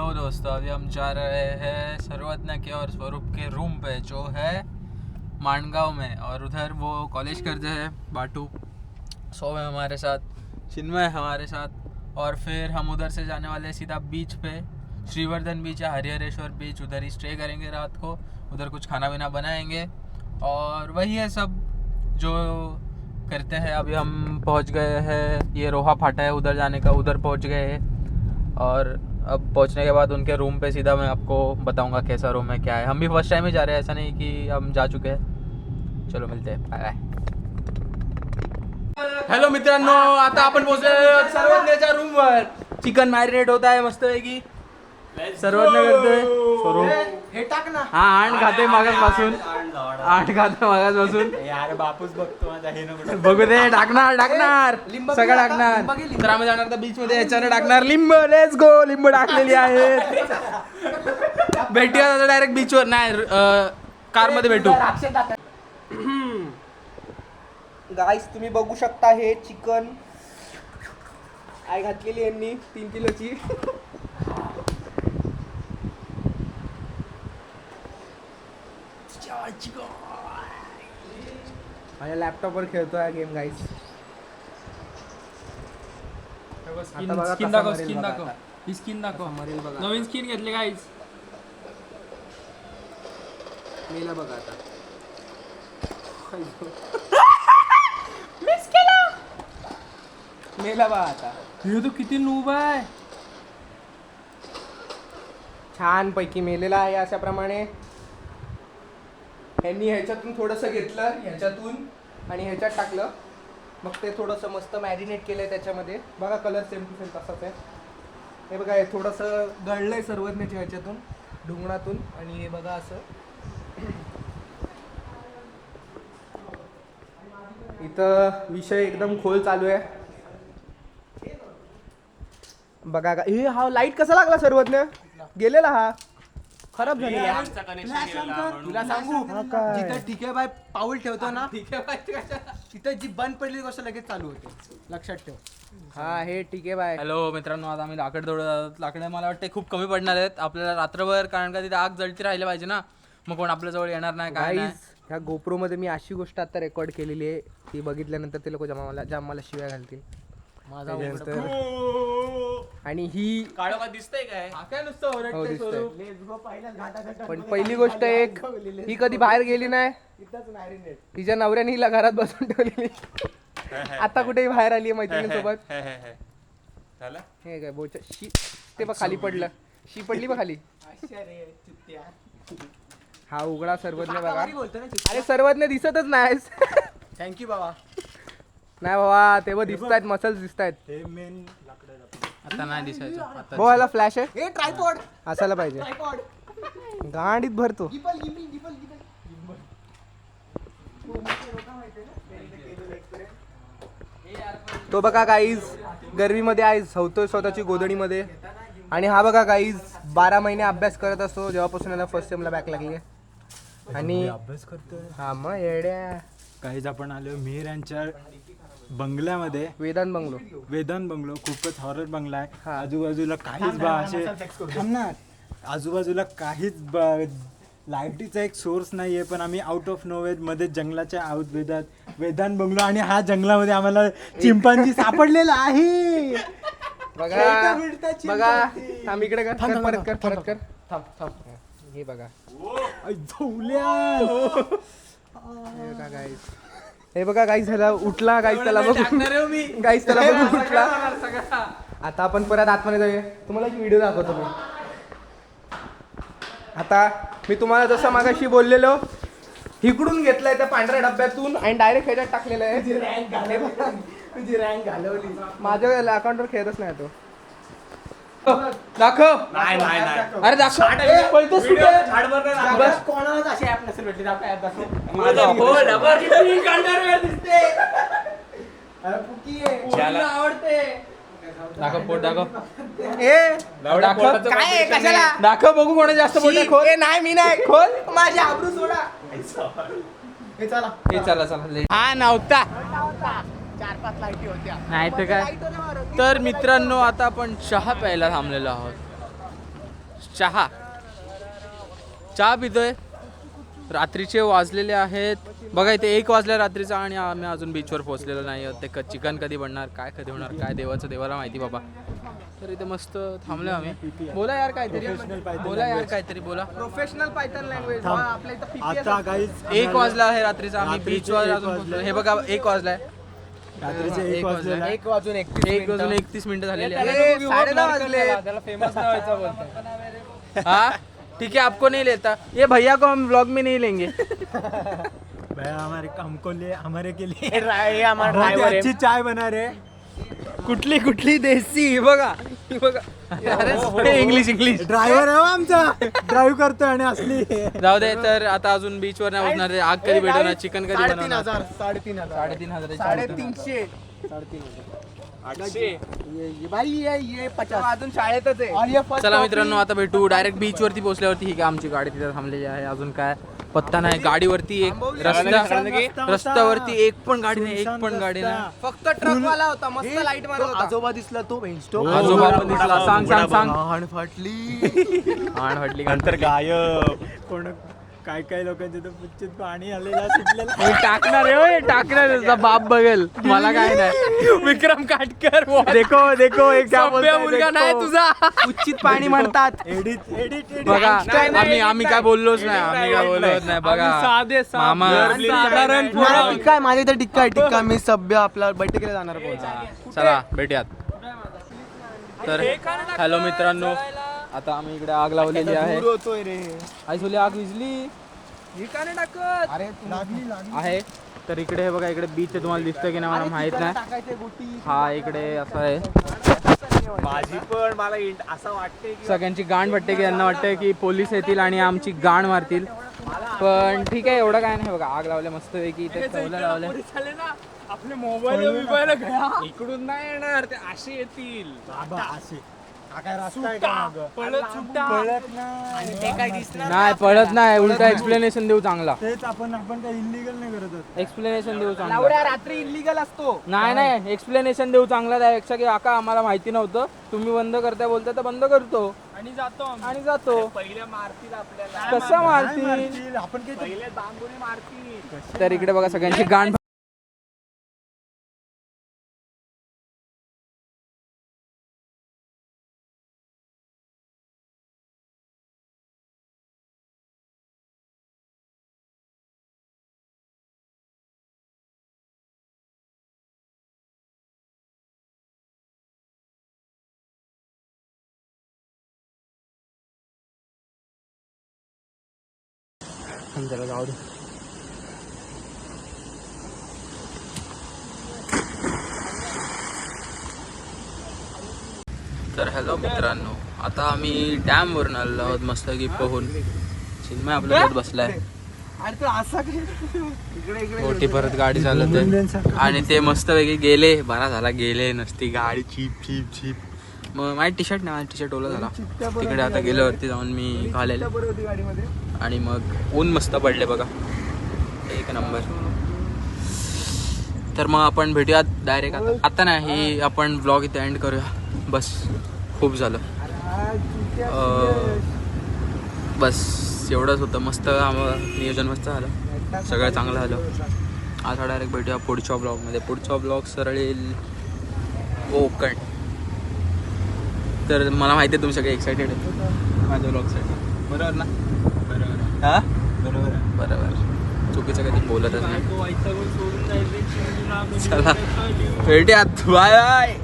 Hello दोस्तों, अभी हम जा रहे हैं सर्वज्ञ के और स्वरूप के रूम पे जो है मांडगांव में, और उधर वो कॉलेज करते हैं। बाटू सौ है हमारे साथ, चिन्मय हमारे साथ, और फिर हम उधर से जाने वाले हैं सीधा बीच पे। श्रीवर्धन बीच या हरिहरेश्वर बीच, उधर ही स्टे करेंगे रात को। उधर कुछ खाना पीना बनाएंगे और वही है सब जो करते हैं। अभी हम पहुंच गए हैं, ये रोहा फाटा है उधर जाने का, उधर पहुंच गए हैं। और अब पहुंचने के बाद उनके रूम पे सीधा मैं आपको बताऊंगा कैसा रूम है, क्या है। हम भी फर्स्ट टाइम ही जा रहे हैं, ऐसा नहीं कि हम जा चुके हैं। चलो मिलते हैं, बाय बाय। हॅलो मित्रांनो, आता आपण पोहोचले सर्वज्ञच्या रूमवर। चिकन मॅरिनेट होत आहे मस्तपैकी, सर्वज्ञ करतोय। स्वरूप हे टाक ना। हा आण खाते मागासपासून, आण खाते मागासपासून। यार बापूस बघतो माझा, हे नको बघू दे, टाकणार लिंब सगळं बघ, टाकणार। लिंब घे, लिंब. तर आम्ही जाणार बीच मध्ये, याच्यानं टाकणार लिंब। लेट्स गो, लिंब टाकलेली आहेत। भेटूया आता डायरेक्ट बीचवर, नाही कार मध्ये भेटू। गाईस तुम्ही बघू शकता, हे चिकन आई घातलेली यांनी 3 किलोची। माझ्या लॅपटॉपवर खेळतोय हा गेम गाईस। स्किन दाखव, स्किन दाखव, ही स्किन दाखव। मरेल बघा, नवीन स्किन घेतले गाईज। मेला बघा आता। मेला बघा आता। हे तो किती नूब आहे। छान पैकी मेलेला आहे। अशाप्रमाणे ह्यांनी ह्याच्यातून थोडंसं घेतलं, ह्याच्यातून आणि ह्याच्यात टाकलं, मग ते थोडंसं मस्त मॅरिनेट केलंय त्याच्यामध्ये। बघा कलर सेम टू सेम तसाच आहे। हे बघा, हे थोडंसं गळलंय सर्वज्ञच्या ह्याच्यातून, ढुंगणातून, आणि हे बघा असं इथं विषय एकदम खोल चालू आहे। बघा हे हा लाईट कसा लागला सर्वज्ञ, गेलेला हा, खराब झालेला। तुला सांगू, जिथं ठीक आहे बाय पाऊल ठेवतो ना, तिथं जी बंद पडलेली गोष्ट लगेच चालू होते, लक्षात ठेव। हा हे ठीक आहे बाय। हॅलो मित्रांनो, आता आम्ही लाकड तोडत, लाकडं मला वाटते खूप कमी पडणार आहेत आपल्याला रात्रभर, कारण का तिथे आग जळती राहिली पाहिजे ना, मग कोण आपल्या जवळ येणार नाही काय नाही। ह्या गोप्रो मध्ये मी अशी गोष्ट आता रेकॉर्ड केलेली आहे, ती बघितल्यानंतर ते लोक जाम मला शिव्या घालतील। आणि ही काळो का दिसतंय काय? काय नुसतं हो, ओरडतंय दिसतंय. स्वरूप? पण पहिली गोष्ट एक, ही कधी बाहेर गेली नाही, तिच्या नवऱ्याने हिला घरात बसून ठेवलेली। आता कुठेही बाहेर आली मैत्रिणीसोबत। हे काय बोच शी, ते बघ खाली पडलं, शी पडली बघ खाली। हा उघडा सर्वज्ञ बघा। अरे सर्वज्ञ दिसतच नाही। थँक्यू बाबा। नाही बाबा, तेव्हा दिसतायत, मसल्स दिसतायत। आता नाही दिसायचं आता। हो ह्याला फ्लॅश आहे, ट्रायपॉड असायला पाहिजे, गाडीत भरतो। तो बघा गाईज गरमीमध्ये आहे, झवतोय स्वतःची गोधडीमध्ये। आणि हा बघा गाईज 12 महिने अभ्यास करत असतो, जेव्हापासून याला फर्स्ट सेमला बॅक लागली आहे। आणि अभ्यास करतोय हा मग येड्या, काहीच आपण आलो मिहीर यांच्या बंगल्यामध्ये, वेदांत बंगलो। वेदांत बंगलो खूपच हॉरर बंगला आहे। हा. आजूबाजूला काहीच असे थांबणार, आजूबाजूला काहीच लाईटीचा एक सोर्स नाहीये, पण आम्ही आउट ऑफ नोवेअर मध्ये जंगलाच्या आउट वेदांत बंगलो, आणि हा जंगलामध्ये आम्हाला चिंपांजी सापडलेला आहे। बघा बघा, थांब इकडे कर, परत कर, थांब। हे बघा, हे बघा गाईस, ह्याला उठला गाईस, त्याला बघून गाईस, त्याला बघून उठला। आता आपण परत आतमध्ये जाऊया, तुम्हाला एक व्हिडिओ दाखवतो मी। आता मी तुम्हाला जसं मागाशी बोललेलो, इकडून घेतलंय त्या पांढऱ्या डब्यातून आणि डायरेक्ट ह्याच्यात टाकलेलं आहे। तुझी रँक घालवली, माझ्या अकाउंटवर खेळतच नाही तो। दाखव, नाही अरे दाखव, पळतोस कुठे? बस कोणालाच अशी ऍप नसेल भेटली, दाखव ऍप दाखव। आवडते, दाखव पोट, दाखव दाखव काय कशाला, दाखव बघू कोणा जास्त पोट आहे। खोल, नाही मी नाही, खोल माझी आबरू सोडा। हे चला, चला हा नव्हता 4-5 लाईटी होत्या, नाही तर काय। तर मित्रांनो, आता आपण चहा प्यायला थांबलेलो आहोत। चहा पितोय. रात्रीचे वाजलेले आहेत बघा, इथे 1 वाजल्या रात्रीचा आणि आम्ही अजून बीचवर पोहोचलेलो नाही आहोत. ते चिकन कधी बनणार, काय कधी होणार, काय देवाला माहिती बाबा. तर इथे मस्त थांबलो आम्ही. बोला यार काहीतरी, बोला. प्रोफेशनल पायथन लँग्वेज आपल्या इथं PPS आता गाईज 1 वाजला आहे रात्रीचा, आम्ही बीचवर अजून पोहोचलो. हे बघा 1 वाजलाय, रात्रीचे 1 वाजलेला 1 वाजून 1 वाजून 31 मिनिटं झालेली आहे. 10:30 वाजले. त्याला फेमस नाही व्हायचं बोलतो. हाँ ठीक है, आपको नहीं लेता ये भैया को, हम व्लॉग में नहीं लेंगे. भैया हमारे के लिए हे आम्हाला बहुत ही driver आहे. अच्छी चाय बना रहे. कुठली देसी बघा. अरे इंग्लिश ड्रायव्हर आहे हो आमचा, ड्राईव्ह करतोय आणि असली. जाऊ दे. तर आता अजून बीचवर नाही उठणार. आग कधी भेटणार, चिकन कधी बनवणार. 3,500 3,500 भाई ये 50 अजून शाळेतच आहे. चला मित्रांनो, आता भेटू डायरेक्ट बीच वरती पोहोचल्यावरती. ही काय आमची गाडी तिथे थांबलेली आहे. अजून काय पत्ता नाही. गाडीवरती एक रस्त्यावरती एक पण गाडी नाही. फक्त ट्रक वाला होता, मस्त लाईट मारत होता. आजोबा दिसला तो आजोबा पण दिसला. सांग हाण फाटली नंतर गायब. कोण काय लोकांचे तर पुच्चित पाणी आलेला सुटलेला. टाकणार बाप बघेल, मला काय नाही. विक्रम काटकर देखो एक क्या बोलतोय, मुलगा नाही देखो. तुझा. उचित पाणी म्हणतात. एडिट बघा आम्ही काय बोललोच नाही. बघा साधे मामा साधारण मला टिक्का आहे, माझ्या इथे टिक्का मी सभ्य आपला बैठकीला जाणार पोहोच. चला भेटूयात. तर हॅलो मित्रांनो, आता आम्ही इकडे आग लावलेली आहे. होतोय रे. आईसोली आग विजली हे का नाही टाकत? अरे लागली आहे. तर इकडे हे बघा, इकडे बीच तुम्हाला दिसतोय की नाही मला माहित नाही. टाकायचे गोटी. हा इकडे असं आहे. माझी पण मला असं वाटते सगळ्यांची गांड वाटते की यांना वाटतं की पोलीस येतील आणि आमची गांड मारतील. पण ठीक आहे, एवढं काय नाही. बघा आग लावल्या मस्त पैकी, इथे चवलं लावलं. झाले ना आपले मोबाईल घ्या. इकडून नाही येणार ते, असे येतील. बाबा असे हा काय रस्ता आहे का मागं? पळत नाही पळत नाही, उलटा एक्सप्लेनेशन देऊ चांगला. तेच आपण काय इलिगल नाही करत आहोत. एक्सप्लेनेशन देऊ चांगला. लावड्या रात्री इलिगल असतो. नाही एक्सप्लेनेशन देऊ चांगला. त्यापेक्षा की आका आम्हाला माहिती नव्हतं, तुम्ही बंद करताय बोलताय तर बंद करतो आणि जातो आणि जातो. पहिल्या मारतील आपल्याला. कसं मारतील? मारतील, आपण काय पहिले बांबूने मारतील. तर इकडे बघा सगळ्यांची गांड. जरा जाऊ दे. तर हॅलो मित्रांनो, आता आम्ही डॅम वरून आलेलो आहोत मस्त की पोहून. चिन्मय आपल्यासोबत बसलाय. अरे तो असा इकडे मोठी परत गाडी चालवते आणि ते मस्त पैकी गेले. बरा झाला गेले, नसती गाडी चीप. मग माझी टी शर्ट नाही, माझा टी शर्ट ओला झाला. तिकडे आता गेल्यावरती जाऊन मी घालेल. आणि मग ऊन मस्त पडले बघा, एक नंबर. तर मग आपण भेटूयात डायरेक्ट. आता नाही, आपण ब्लॉग इथे एंड करूया. बस खूप झालं. बस एवढंच होतं. मस्त नियोजन मस्त झालं, सगळं चांगलं झालं. आता डायरेक्ट भेटूया पुढच्या ब्लॉगमध्ये. पुढचा ब्लॉग सरळ येईल कोकण. तर मला माहिती आहे तुम्ही सगळे एक्सायटेड आहे माझ्या ब्लॉगसाठी, बरोबर ना? बरोबर. हां बरोबर. चुकीचं कधी बोलतच नाही. चला भेटूयात. Bye bye.